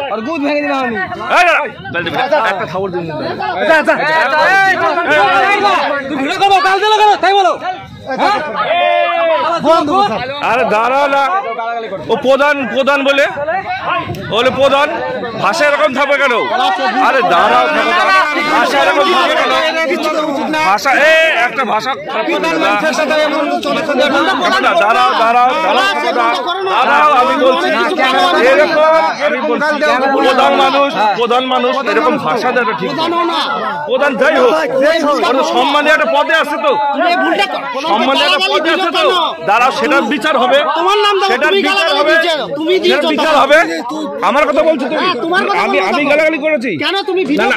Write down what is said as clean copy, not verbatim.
और गुद ভেঙে দিলাম আমি একটা খবর দিন তুই ভিডিও করবো কাল দিলো কেন তাই বলো আরে দাঁড়াও না ও প্রধান বলে প্রধান ভাষা এরকম থাকবে কেন? আরে দাঁড়াও ভাষা এরকম থাকবে কেন? ভাষা একটা ভাষা দাঁড়াও আমি বলছি প্রধান মানুষ এরকম ভাষা দেওয়া ঠিক প্রধান যাই হোক সম্মানে একটা পদে আছে তো সম্মানে একটা পদে আছে তো দাঁড়াও সেটার বিচার হবে বিচার হবে আমার কথা বলছো তুমি আমি গালাগালি করেছি কেন তুমি ভিডিও